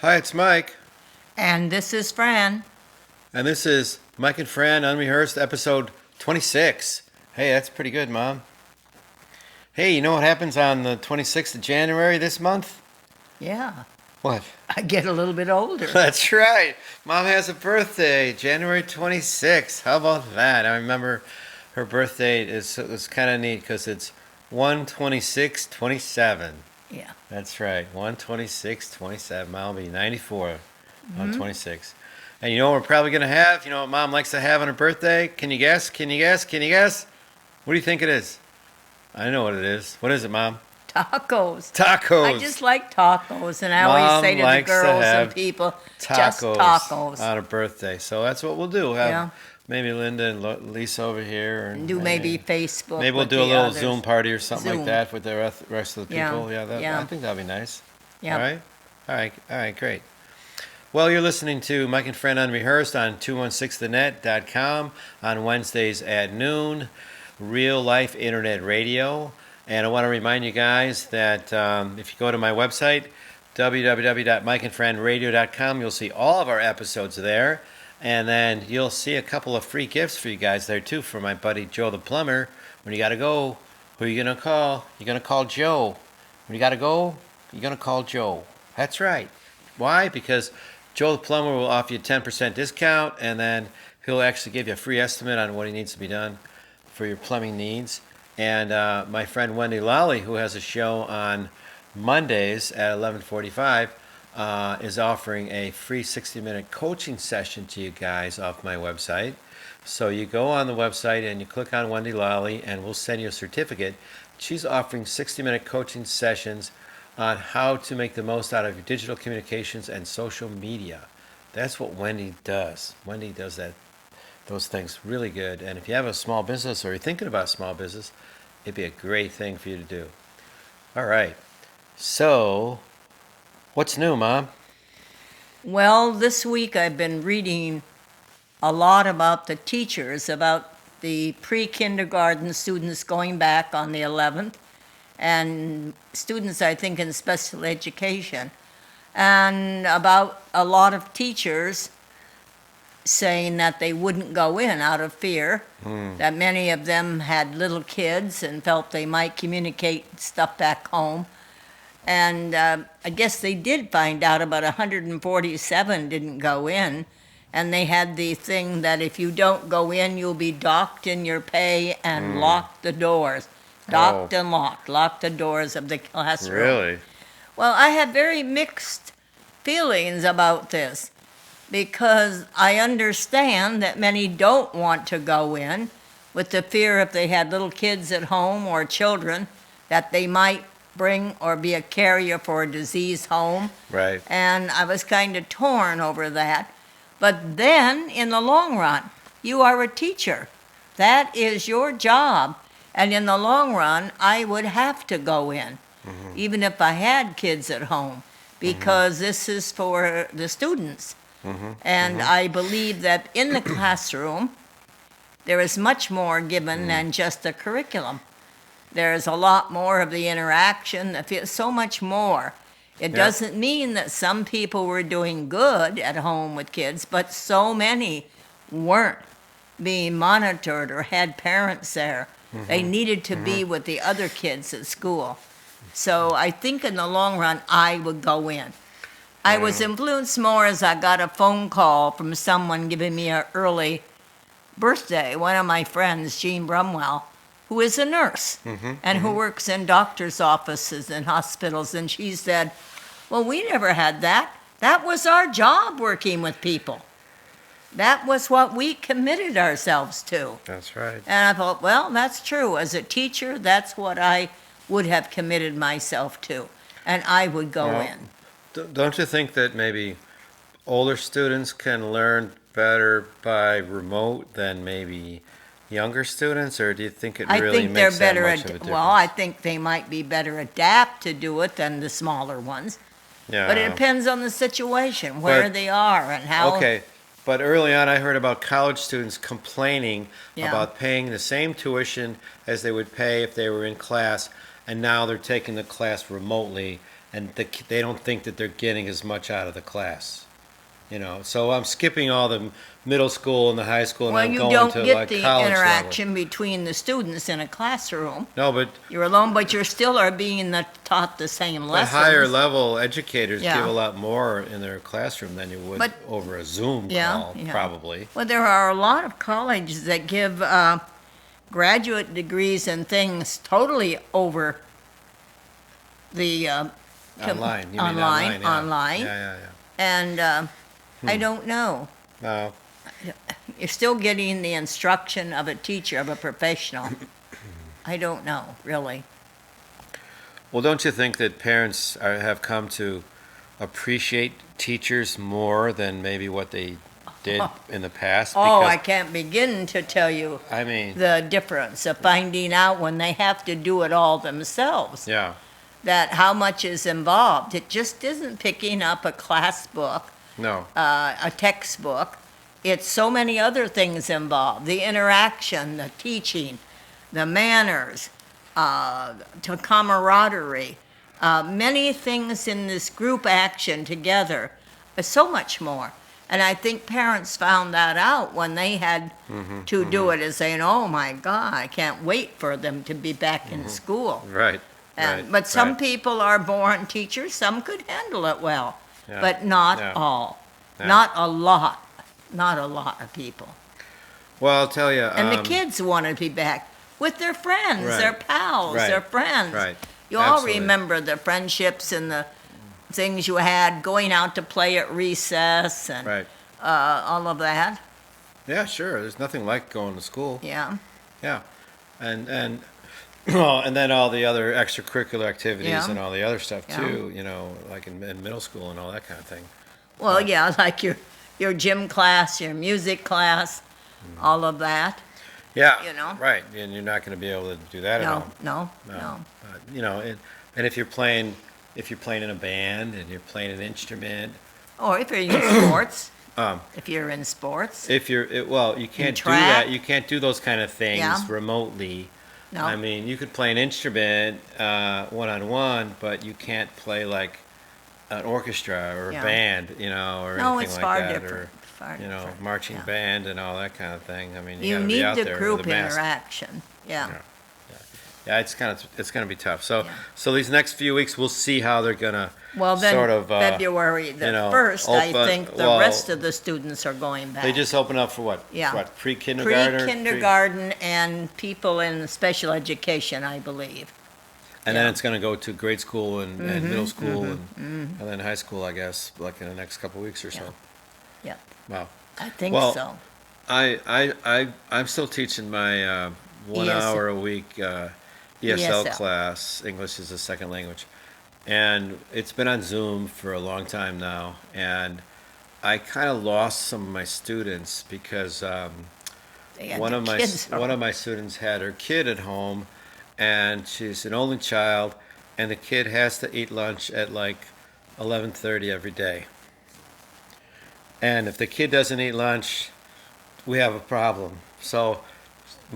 Hi, it's Mike, And this is Fran. and this is Mike and Fran Unrehearsed, episode 26. Hey, that's pretty good, Mom. Hey, you know what happens on the 26th of January this month? Yeah, What? I get a little bit older. That's right. Mom has a birthday, January 26th. How about that? I remember her birthday is kind of neat because it's 1/26/27. Yeah. That's right, 1/26/27. Mom will be 94 on Hmm. 26. And you know what we're probably going to have? You know what Mom likes to have on her birthday? Can you guess? Can you guess? Can you guess? What do you think it is? I know what it is. What is it, Mom? Tacos. I Tacos. just like tacos, and I always Mom say to the likes to girls and have people, just tacos tacos. on her birthday. So that's what we'll do. We'll have Yeah. maybe Linda and Lisa over here. And do maybe Facebook Maybe we'll with do a the little others. Zoom party or something like Zoom. that with the rest of the Yeah. people. Yeah, I Yeah. think that'll be nice. All Yep. right? All right, great. Well, you're listening to Mike and Fran Unrehearsed on 216thenet.com on Wednesdays at noon, real life internet radio. And I want to remind you guys that if you go to my website, www.mikeandfranradio.com, you'll see all of our episodes there. And then you'll see a couple of free gifts for you guys there, too, for my buddy Joe the Plumber. When you got to go, who are you going to call? You're going to call Joe. When you got to go, you're going to call Joe. That's right. Why? Because Joe the Plumber will offer you a 10% discount, and then he'll actually give you a free estimate on what he needs to be done for your plumbing needs. And my friend Wendy Lally, who has a show on Mondays at 11:45, is offering a free 60-minute coaching session to you guys off my website. So you go on the website and you click on Wendy Lally, and we'll send you a certificate. She's offering 60-minute coaching sessions on how to make the most out of your digital communications and social media. That's what Wendy does. Wendy does those things really good. And if you have a small business or you're thinking about a small business, it'd be a great thing for you to do. All right. So, what's new, Mom? Well, this week I've been reading a lot about the teachers, about the pre-kindergarten students going back on the 11th, and students, I think, in special education, and about a lot of teachers saying that they wouldn't go in out of fear, that many of them had little kids and felt they might communicate stuff back home. And I guess they did find out about 147 didn't go in. And they had the thing that if you don't go in, you'll be docked in your pay and lock the doors. Docked and locked. Lock the doors of the classroom. Really? Well, I have very mixed feelings about this because I understand that many don't want to go in with the fear if they had little kids at home or children that they might bring or be a carrier for a disease home. Right. And I was kind of torn over that. But then, in the long run, you are a teacher. That is your job. And in the long run, I would have to go in, even if I had kids at home, because this is for the students. And I believe that in the classroom, there is much more given than just a curriculum. There's a lot more of the interaction, so much more. It Yeah. doesn't mean that some people were doing good at home with kids, but so many weren't being monitored or had parents there. They needed to be with the other kids at school. So I think in the long run, I would go in. I was influenced more as I got a phone call from someone giving me an early birthday. One of my friends, Jean Brumwell, who is a nurse and who works in doctor's offices and hospitals. And she said, well, we never had that. That was our job, working with people. That was what we committed ourselves to. That's right. And I thought, well, that's true. As a teacher, that's what I would have committed myself to. And I would go Well, in. Don't you think that maybe older students can learn better by remote than maybe younger students, or do you think it I really think they're makes that better much of a difference? well, I think they might be better adapt to do it than the smaller ones. Yeah. But it depends on the situation, where But- they are and how. Okay, but early on I heard about college students complaining Yeah. about paying the same tuition as they would pay if they were in class, and now they're taking the class remotely, and they don't think that they're getting as much out of the class. So I'm skipping all the middle school and the high school, and Well, I'm you going don't to get like the college interaction between the students in a classroom. level. No, but You're alone, but you're still are being taught the same the lessons. higher level educators Yeah. give a lot more in their classroom than you would But- over a Zoom Yeah, call, yeah. probably. Well, there are a lot of colleges that give graduate degrees and things totally over the Online. You mean online, yeah. online. Yeah. And I don't know. No. You're still getting the instruction of a teacher, of a professional. I don't know, really. Well, don't you think that parents have come to appreciate teachers more than maybe what they did in the past? Oh, Because, I can't begin to tell you I mean, the difference of finding out when they have to do it all themselves. yeah, That how much is involved. It just isn't picking up a class book, no, a textbook. It's so many other things involved. The interaction, the teaching, the manners, to camaraderie, many things in this group action together. So much more. And I think parents found that out when they had to do it, as saying, "Oh my God, I can't wait for them to be back in school." right, And, right. but some right. people are born teachers, some could handle it well, Yeah, but not yeah, all. yeah. Not a lot of people. Well, I'll tell you. And the kids want to be back with their friends, Right, their pals, right, their friends. right, You all absolutely. remember the friendships and the things you had, going out to play at recess and Right. all of that. Yeah, sure. There's nothing like going to school. Yeah, Yeah, and well, and then all the other extracurricular activities Yeah. and all the other stuff Yeah. too. Like in middle school and all that kind of thing. well, yeah, like your gym class, your music class, all of that. Yeah, You know? right. And you're not going to be able to do that at No, home. no, No. no. And if you're playing in a band and you're playing an instrument, Or if you're in sports, um, if you're in sports, you can't do track. that. You can't do those kind of things Yeah. remotely. no. I mean, you could play an instrument one-on-one, but you can't play like an orchestra or a Yeah. band, or No, anything it's like far that, different. Far or different. marching Yeah. band and all that kind of thing. I mean, you You gotta be need out the there group with a mask. interaction. Yeah. Yeah. Yeah, it's gonna be tough. So Yeah. so these next few weeks, we'll see how they're gonna Well, then sort of February the you know, 1st, I open- think the well, rest of the students are going back. They just open up for what? Yeah. What, pre-kindergarten? Pre-kindergarten and people in special education, I believe. And then Yeah. it's going to go to grade school and middle school and then high school, I guess, like in the next couple of weeks or so. Yeah. Wow. I think Well, so. I'm still teaching my 1 hour a week ESL ESL. class. English is a second language. And it's been on Zoom for a long time now. And I kind of lost some of my students because They had one the of my kids one of my students had her kid at home, and she's an only child, and the kid has to eat lunch at like 11:30 every day. And if the kid doesn't eat lunch, we have a problem. So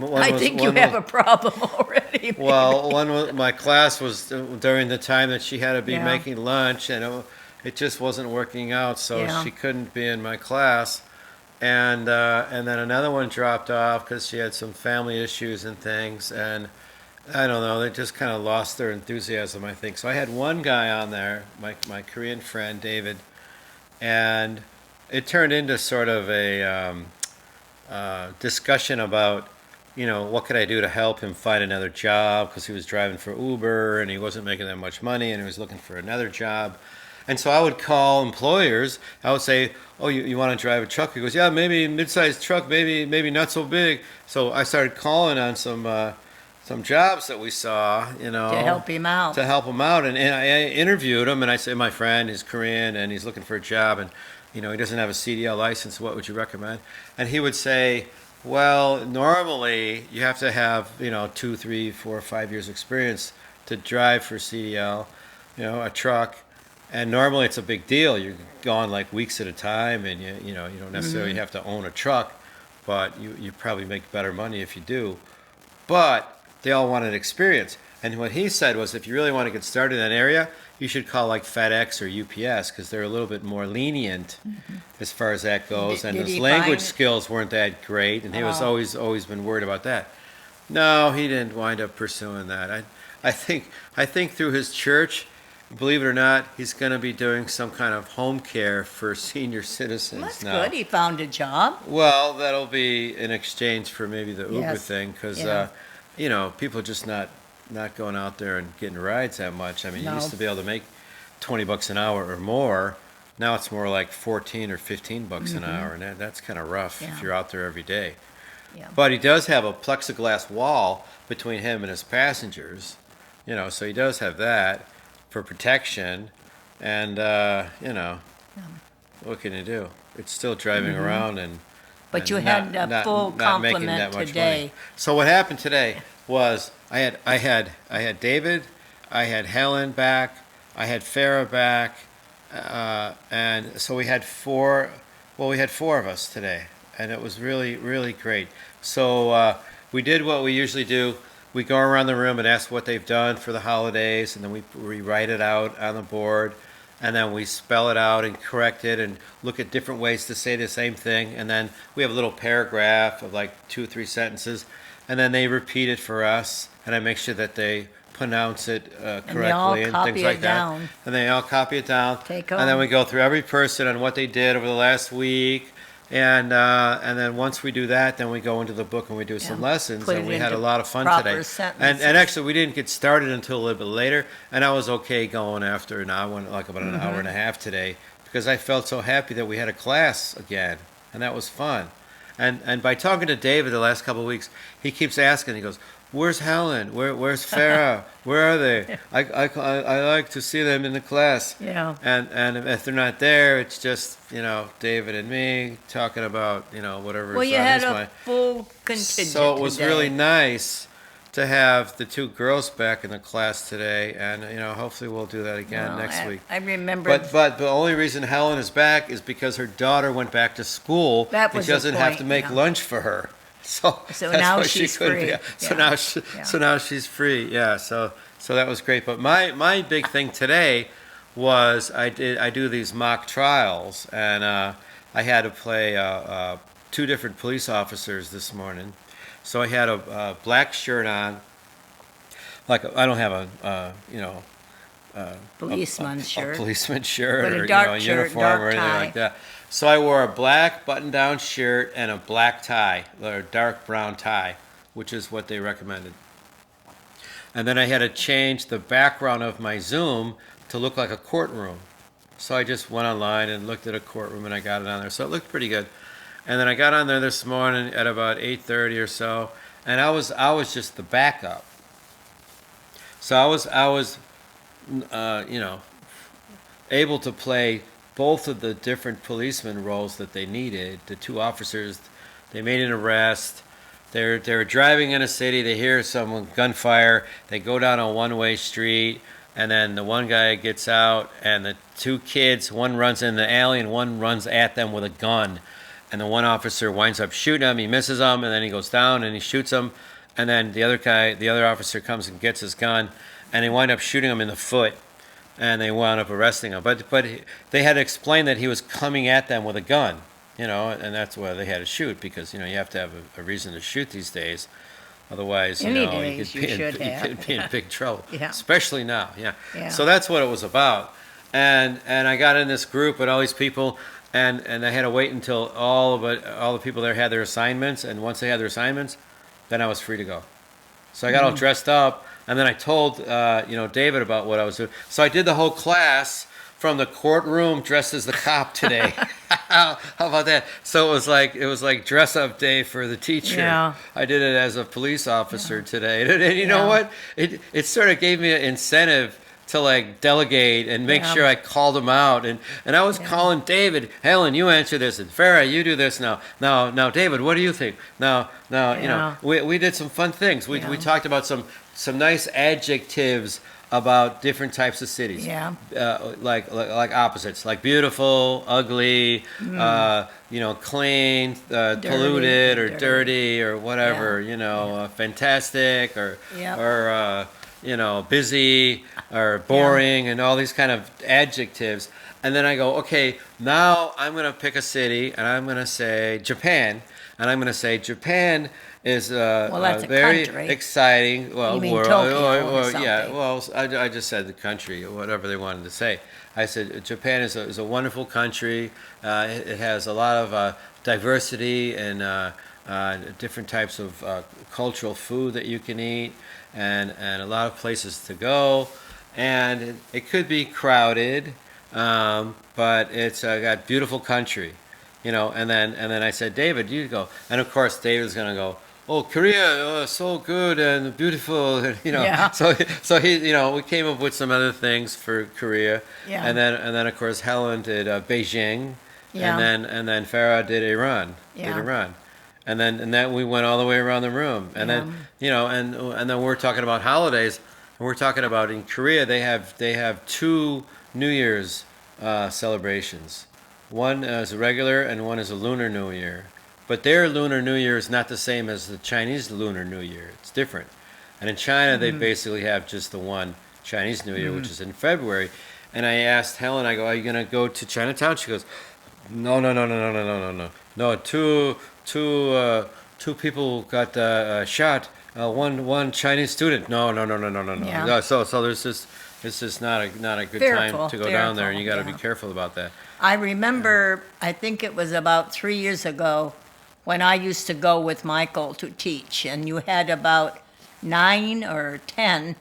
I think you have a problem already. well, my class was during the time that she had to be Yeah. making lunch, and it just wasn't working out, so Yeah. she couldn't be in my class. And then another one dropped off because she had some family issues and things, and I don't know, they just kind of lost their enthusiasm, I think. So I had one guy on there, my Korean friend David, and it turned into sort of a discussion about, what could I do to help him find another job, because he was driving for Uber and he wasn't making that much money and he was looking for another job. And so I would call employers. I would say, "Oh, you want to drive a truck?" He goes, "Yeah, maybe mid-sized truck, maybe not so big." So I started calling on some jobs that we saw, To help him out. to help him out. And I interviewed him, and I said, "My friend is Korean, and he's looking for a job, and he doesn't have a CDL license. What would you recommend?" And he would say, "Well, normally you have to have 2, 3, 4, 5 years experience to drive for CDL, a truck, and normally it's a big deal. You're gone like weeks at a time, and you don't necessarily have to own a truck, but you probably make better money if you do." But they all wanted experience. And what he said was, if you really want to get started in that area, you should call like FedEx or UPS because they're a little bit more lenient as far as that goes. And Did his he language find- skills weren't that great, and he was Oh. always been worried about that. No, he didn't wind up pursuing that. I think through his church, believe it or not, he's going to be doing some kind of home care for senior citizens That's now. good. He found a job. Well, that'll be in exchange for maybe the Uber Yes. thing, because Yeah. people just not going out there and getting rides that much. I mean, you No. used to be able to make $20 an hour or more. Now it's more like 14 or 15 bucks an hour, and that's kind of rough Yeah. if you're out there every day. Yeah. But he does have a plexiglass wall between him and his passengers, so he does have that for protection. And what can you do? It's still driving around and But and you had a full not making complement that much today. money. So what happened today was I had David, I had Helen back, I had Farah back, and so we had four. Well, we had four of us today, and it was really really great. So we did what we usually do. We go around the room and ask what they've done for the holidays, and then we write it out on the board, and then we spell it out and correct it and look at different ways to say the same thing, and then we have a little paragraph of like 2 or 3 sentences, and then they repeat it for us, and I make sure that they pronounce it they all correctly and copy things it like that. down. And they all copy it down. Take and then home. we go through every person and what they did over the last week. And then once we do that, then we go into the book and we do some lessons, Put and it we had a into lot of fun proper today. sentences. And actually, we didn't get started until a little bit later, and I was okay going after an hour, like about an hour and a half today, because I felt so happy that we had a class again, and that was fun. And by talking to David the last couple of weeks, he keeps asking. He goes, "Where's Helen? Where's Farah? Where are they? I like to see them in the class." Yeah. And if they're not there, it's just David and me talking about whatever. Well, is you on had his a mind. full contingent So it was today. really nice to have the 2 girls back in the class today, and hopefully we'll do that again Well, next week. I remember. But the only reason Helen is back is because her daughter went back to school. That and was she the doesn't have to point, make yeah. lunch for her. So So that's now why she's she couldn't free. be. So Yeah. now she's free. Yeah. So that was great. But my big thing today was I do these mock trials, and I had to play 2 different police officers this morning. So I had a black shirt on. Like I don't have Policeman's a shirt. policeman shirt But a or dark a shirt, uniform dark or anything tie. like that. So I wore a black button-down shirt and a black tie, or dark brown tie, which is what they recommended. And then I had to change the background of my Zoom to look like a courtroom. So I just went online and looked at a courtroom, and I got it on there. So it looked pretty good. And then I got on there this morning at about 8:30 or so, and I was just the backup. So I was able to play both of the different policeman roles that they needed. The 2 officers, they made an arrest. They're driving in a city. They hear some gunfire. They go down a one-way street, and then the one guy gets out, and the 2 kids, one runs in the alley and one runs at them with a gun. And the one officer winds up shooting him. He misses him, and then he goes down and he shoots him. And then the other officer comes and gets his gun, and they wind up shooting him in the foot. And they wound up arresting him. But they had to explain that he was coming at them with a gun, and that's why they had to shoot, because you have to have a reason to shoot these days. Otherwise, Any you days could you be should you have. could be in big trouble. Yeah. Especially now. Yeah. Yeah. So that's what it was about. And I got in this group with all these people, and I had to wait until all the people there had their assignments, and once they had their assignments, then I was free to go. So I got all dressed up, and then I told David about what I was doing. So I did the whole class from the courtroom dressed as the cop today. How about that? So it was like dress up day for the teacher. Yeah. I did it as a police officer today, and you know Yeah. what? It sort of gave me an incentive to like delegate and make Yeah. sure I called them out, and I was calling David, Helen, you answer this, and Farah, you do this now. Now, David, what do you think? Now, Yeah. we did some fun things. We Yeah. talked about some nice adjectives about different types of cities. Yeah. Like opposites, like beautiful, ugly, clean, polluted, or dirty, or whatever. Fantastic, or Yep. or busy or boring and all these kind of adjectives. And then I go, okay, now I'm going to pick a city and I'm going to say Japan. And I'm going to say Japan is Well, that's a very country. exciting. Well, You mean world, Tokyo or yeah. something. Well, I just said the country, or whatever they wanted to say. I said Japan is a wonderful country. It has a lot of diversity and different types of cultural food that you can eat, and a lot of places to go. And it could be crowded, but it's got beautiful country, and then I said, David, you go. And of course, David's going to go, oh, Korea, so good and beautiful, Yeah. So we came up with some other things for Korea, Yeah. and then of course Helen did Beijing, Yeah. and then Farah did Iran, Yeah. and then we went all the way around the room, and then and then we're talking about holidays, and we're talking about in Korea they have two New Year's celebrations. One is a regular and one is a Lunar New Year. But their Lunar New Year is not the same as the Chinese Lunar New Year. It's different. And in China, they basically have just the one Chinese New Year, which is in February. And I asked Helen, I go, are you going to go to Chinatown? She goes, no, no, no, no, no, no, no, no, no. No, two people got shot. One Chinese student. No, no, no, no, no, no, no. Yeah. No, so there's just it's just not a good Fearful, time to go down there, and you got to fearful, be yeah. careful about that. I remember, I think it was about 3 years ago, when I used to go with Michael to teach, and you had about 9 or 10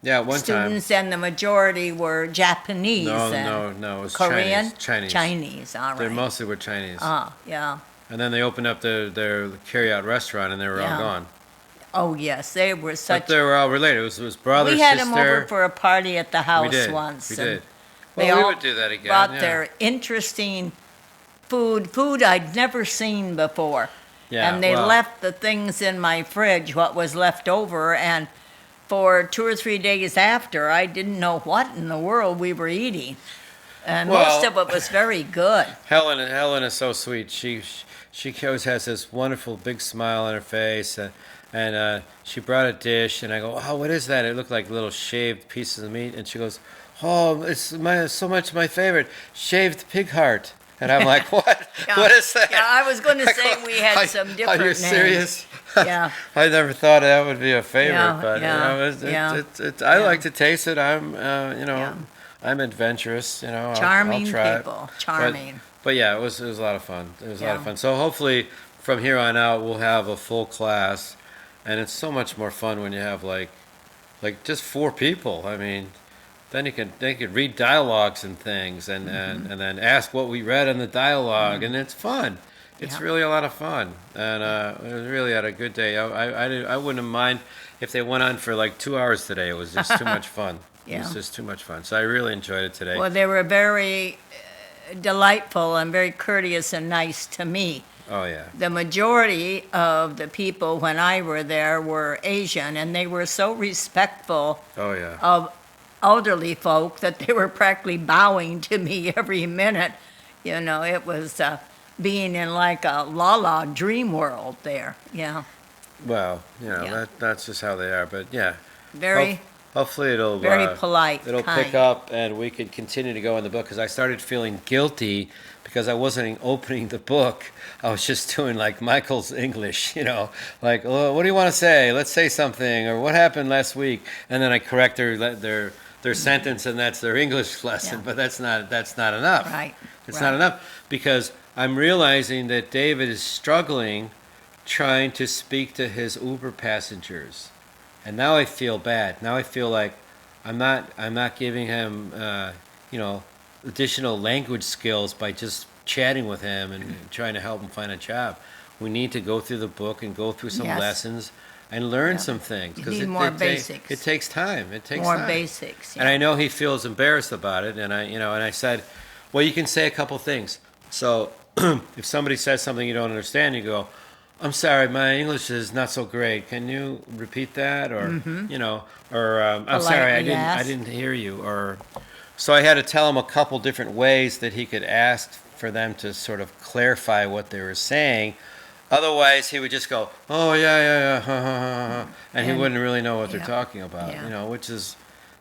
Yeah, one time. students, and the majority were Japanese No, and no, it was Korean. Chinese. Chinese, all They right. mostly were Chinese. Yeah. And then they opened up their carry-out restaurant, and they were all Yeah. gone. Oh, yes, they were But such. they were all related. It was brother, We had sister. them over for a party at the house we did. once. We and did. They Well, we all would do that again. brought yeah. their interesting food I'd never seen before. Yeah, And they well, left the things in my fridge, what was left over, and for 2 or 3 days after, I didn't know what in the world we were eating. And most Well- of it was very good. Helen is so sweet. She always has this wonderful big smile on her face, and she brought a dish, and I go, oh, what is that? It looked like little shaved pieces of meat, and she goes, oh, it's so much my favorite, shaved pig heart. And I'm like, what? Yeah. What is that? Yeah, I was going to I say go, we had some different Are you names. serious? Yeah. I never thought that would be a favorite, Yeah, but yeah, I yeah. like to taste it. Yeah. I'm adventurous. I'll Charming try people. It. Charming. But yeah, it was a lot of fun. It was a lot of Yeah. fun. So hopefully from here on out we'll have a full class, and it's so much more fun when you have like just 4 people. I mean, then they could read dialogues and things, and then ask what we read in the dialogue, and it's fun. It's Yeah. really a lot of fun, and we really had a good day. I wouldn't mind if they went on for like 2 hours today. It was just too much fun. It Yeah. was just too much fun. So I really enjoyed it today. Well, they were very delightful and very courteous and nice to me. Oh yeah. The majority of the people when I were there were Asian, and they were so respectful Oh yeah. of elderly folk that they were practically bowing to me every minute. It was being in like a la dream world there. Yeah, Well, Yeah. that's just how they are. But yeah, very, hopefully it'll very polite, it'll kind. pick up, and we can continue to go in the book, because I started feeling guilty because I wasn't opening the book. I was just doing like Michael's English, like, oh, what do you want to say? Let's say something, or what happened last week, and then I correct their sentence, and that's their English lesson. Yeah. But that's not enough. Right. It's right. not enough, because I'm realizing that David is struggling trying to speak to his Uber passengers. And now I feel bad. Now I feel like I'm not giving him additional language skills by just chatting with him and trying to help him find a job. We need to go through the book and go through some Yes. lessons and learn Yeah. some things, You need more basics. It takes time. It takes More time. basics. And I know he feels embarrassed about it, and I said, well, you can say a couple things. So if somebody says something you don't understand, you go, I'm sorry, my English is not so great. Can you repeat that? Or I'm sorry, I Politely ask. didn't hear you. Or so I had to tell him a couple different ways that he could ask for them to sort of clarify what they were saying. Otherwise, he would just go, "Oh yeah, yeah, yeah," ha, ha, ha, ha, and he And- wouldn't really know what they're yeah, talking about. yeah. Which is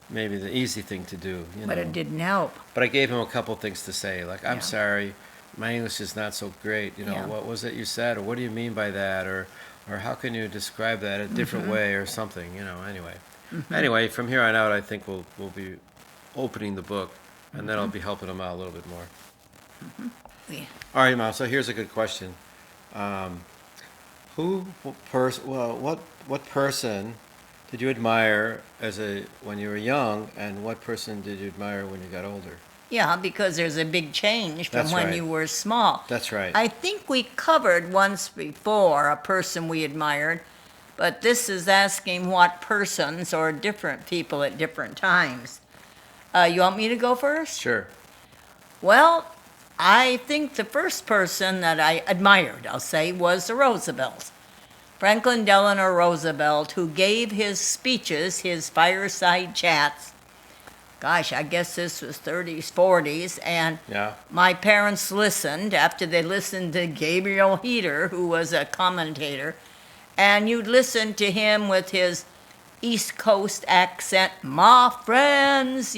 maybe the easy thing to do. But it didn't help. But I gave him a couple things to say, like, "I'm Yeah. sorry, my English is not so great. Yeah. What was it you said, or what do you mean by that, or how can you describe that a different way, or something." Anyway. Anyway, from here on out, I think we'll be opening the book, and then I'll be helping him out a little bit more. Yeah. All right, Mom. So here's a good question. What person did you admire when you were young, and what person did you admire when you got older? Yeah, because there's a big change from That's when right. you were small. That's right. I think we covered once before a person we admired, but this is asking what persons or different people at different times. You want me to go first? Sure. Well, I think the first person that I admired, I'll say, was the Roosevelts. Franklin Delano Roosevelt, who gave his speeches, his fireside chats. Gosh, I guess this was 30s, 40s, and Yeah. my parents listened after they listened to Gabriel Heater, who was a commentator, and you'd listen to him with his East Coast accent, "my friends,"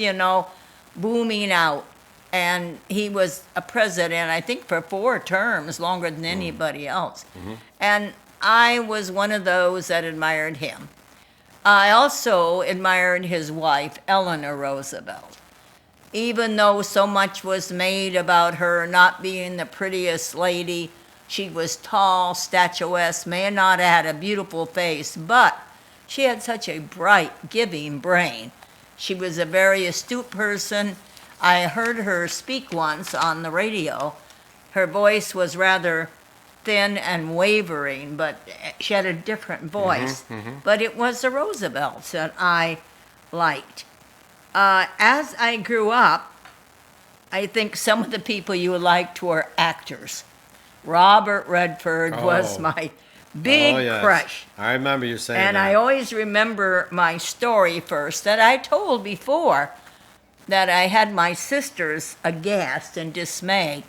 booming out. And he was a president, I think, for 4 terms, longer than anybody else. And I was one of those that admired him. I also admired his wife, Eleanor Roosevelt. Even though so much was made about her not being the prettiest lady, she was tall, statuesque, may not have had a beautiful face, but she had such a bright, giving brain. She was a very astute person. I heard her speak once on the radio. Her voice was rather thin and wavering, but she had a different voice. But it was the Roosevelts that I liked. As I grew up, I think some of the people you liked were actors. Robert Redford was Oh. my big Oh, yes. crush. I remember you saying And that. I always remember my story first that I told before, that I had my sisters aghast and dismayed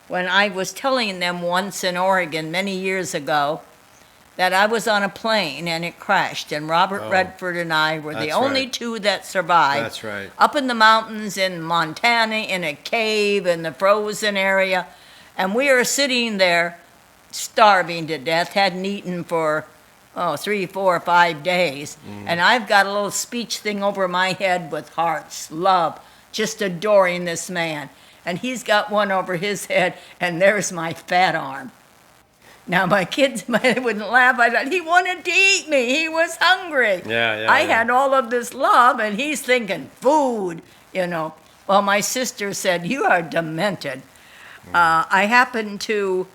when I was telling them once in Oregon many years ago that I was on a plane and it crashed, and Robert Oh, Redford and I were the that's only right. 2 that survived. That's right. Up in the mountains in Montana, in a cave in the frozen area, and we are sitting there starving to death, hadn't eaten for 3, 4, 5 days. And I've got a little speech thing over my head with hearts, love, just adoring this man. And he's got one over his head, and there's my fat arm. Now, my kids wouldn't laugh. I thought, he wanted to eat me. He was hungry. Yeah, I yeah. had all of this love, and he's thinking, food. Well, my sister said, you are demented. I happened to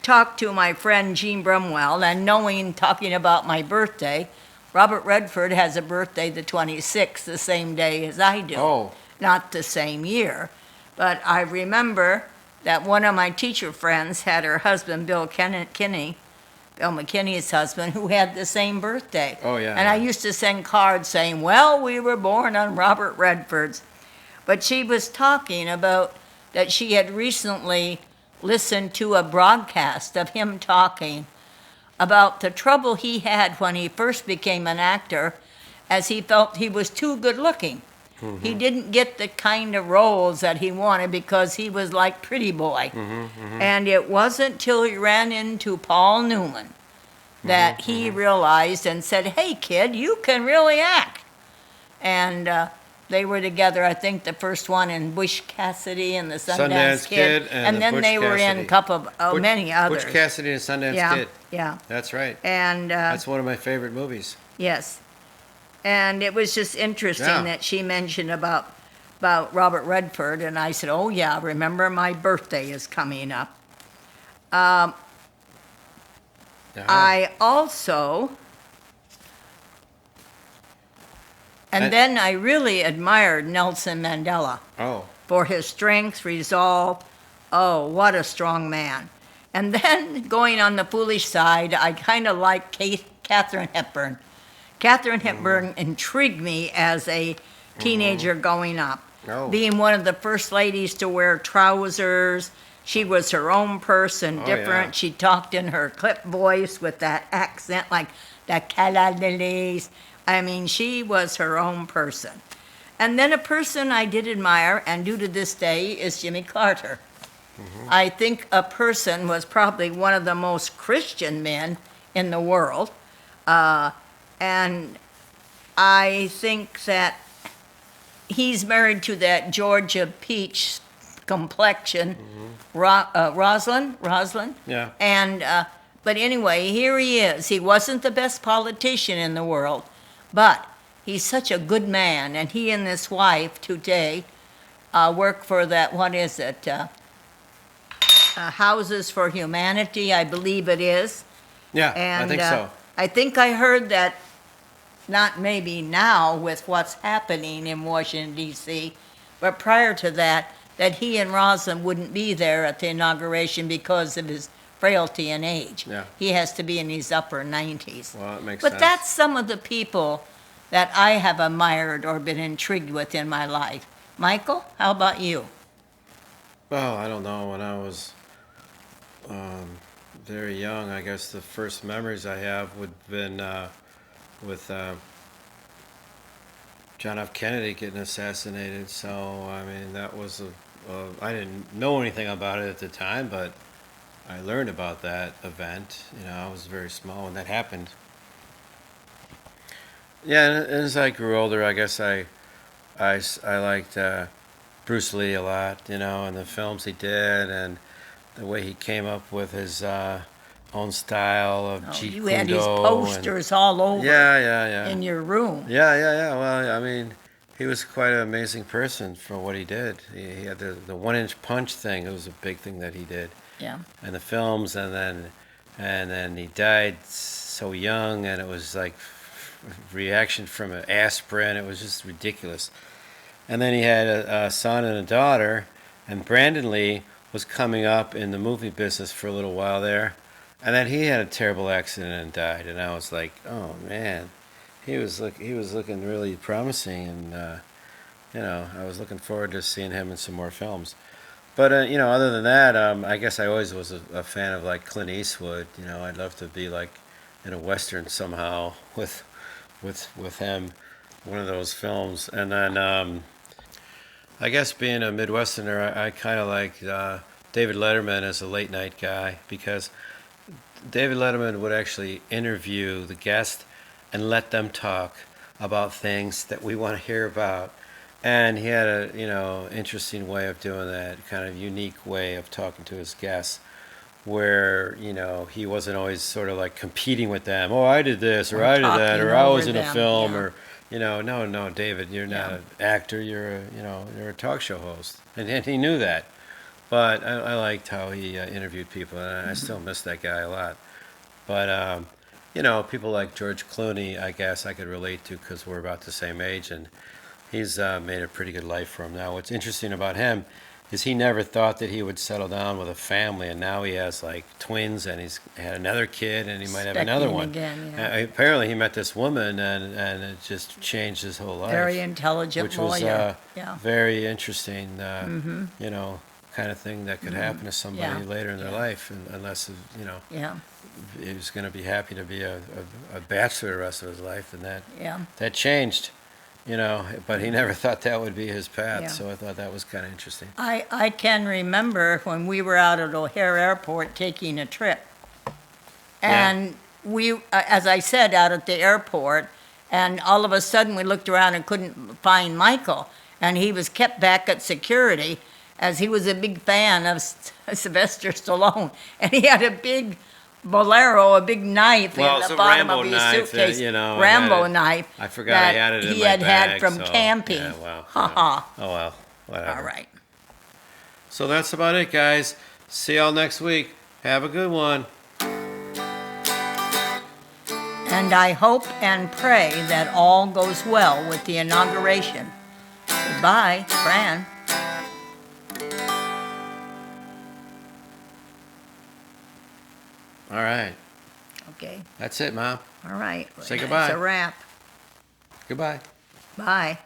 talk to my friend Jean Brumwell, and talking about my birthday, Robert Redford has a birthday the 26th, the same day as I do. Oh. Not the same year. But I remember that one of my teacher friends had her husband, Bill McKinney's husband, who had the same birthday. Oh, yeah, And I yeah. used to send cards saying, well, we were born on Robert Redford's. But she was talking about that she had recently listened to a broadcast of him talking about the trouble he had when he first became an actor, as he felt he was too good looking. He didn't get the kind of roles that he wanted because he was like Pretty Boy. And it wasn't till he ran into Paul Newman that he realized and said, hey, kid, you can really act. And they were together, I think, the first one in Bush Cassidy and the Sundance Kid. and the then Butch they were in Cassidy. a couple of many others. Butch Cassidy and Sundance yeah, Kid. yeah. That's right. And That's one of my favorite movies. yes. And it was just interesting Yeah. that she mentioned about Robert Redford, and I said, oh, yeah, remember my birthday is coming up. Yeah. I also, and And- then I really admired Nelson Mandela Oh. for his strength, resolve. Oh, what a strong man. And then going on the foolish side, I kind of liked Katharine Hepburn. Katharine Hepburn intrigued me as a teenager growing up. Oh. Being one of the first ladies to wear trousers, She was her own person, Oh, different. yeah. She talked in her clip voice with that accent, like the Calades. I mean, she was her own person. And then a person I did admire, and do to this day, is Jimmy Carter. I think a person was probably one of the most Christian men in the world. And I think that he's married to that Georgia peach complexion, Roslyn. Yeah. And but anyway, here he is. He wasn't the best politician in the world, but he's such a good man. And he and his wife today work for that. What is it? Houses for Humanity, I believe it is. Yeah, And I think so. I think I heard that, not maybe now with what's happening in Washington, D.C., but prior to that, that he and Roslyn wouldn't be there at the inauguration because of his frailty and age. Yeah. He has to be in his upper 90s. Well, that makes But sense. that's some of the people that I have admired or been intrigued with in my life. Michael, how about you? Well, I don't know. When I was very young, I guess the first memories I have would have been with John F. Kennedy getting assassinated. So, I mean, that was I didn't know anything about it at the time, but I learned about that event. You know, I was very small when that happened. Yeah, and as I grew older, I guess I liked Bruce Lee a lot, you know, and the films he did, and the way he came up with his own style of Oh, Jeet you Kune had his Do and- posters all over Yeah. in your room. Yeah. Well, I mean, he was quite an amazing person for what he did. He had the 1 inch punch thing. It was a big thing that he did. Yeah. And the films, and then he died so young, and it was like reaction from an aspirin. It was just ridiculous. And then he had a son and a daughter, and Brandon Lee was coming up in the movie business for a little while there, and then he had a terrible accident and died. And I was like, oh man, he was looking really promising, and you know, I was looking forward to seeing him in some more films. But you know, other than that, I guess I always was a fan of like Clint Eastwood. You know, I'd love to be like in a western somehow with him, one of those films. And then I guess being a Midwesterner, I kind of like David Letterman as a late night guy, because David Letterman would actually interview the guest and let them talk about things that we want to hear about. And he had a, you know, interesting way of doing that, kind of unique way of talking to his guests, where, you know, he wasn't always sort of like competing with them. Oh, I did this, or Or I did that, talking or I was over in a them, film, yeah. or, you know, no, David, you're not Yeah. an actor. You're a talk show host, and he knew that. But I liked how he interviewed people, and I still miss that guy a lot. But you know, people like George Clooney, I guess I could relate to, because we're about the same age, and he's made a pretty good life for him now. What's interesting about him is he never thought that he would settle down with a family, and now he has like twins, and he's had another kid, and he might have another Expecting one. again, yeah. Apparently, he met this woman, and it just changed his whole life. Very intelligent which was lawyer. Yeah. very interesting. You know, kind of thing that could happen to somebody Yeah. later in their life, unless you know Yeah. he was going to be happy to be a bachelor the rest of his life, and Yeah. that changed. You know, but he never thought that would be his path, Yeah. so I thought that was kind of interesting. I can remember when we were out at O'Hare Airport taking a trip. And we, as I said, out at the airport, and all of a sudden we looked around and couldn't find Michael. And he was kept back at security, as he was a big fan of Sylvester Stallone. And he had a big bolero, a big knife Well, in it's the a bottom Rambo of his knife, suitcase. you know, I Rambo had it- knife. I forgot that I had it in he my had bag, from so, camping. yeah, well, Ha ha. Oh well, whatever. All right. So that's about it, guys. See y'all next week. Have a good one. And I hope and pray that all goes well with the inauguration. Goodbye, Fran. All right, Okay, that's it, Mom. all right. Say That's goodbye. a wrap. Goodbye. Bye.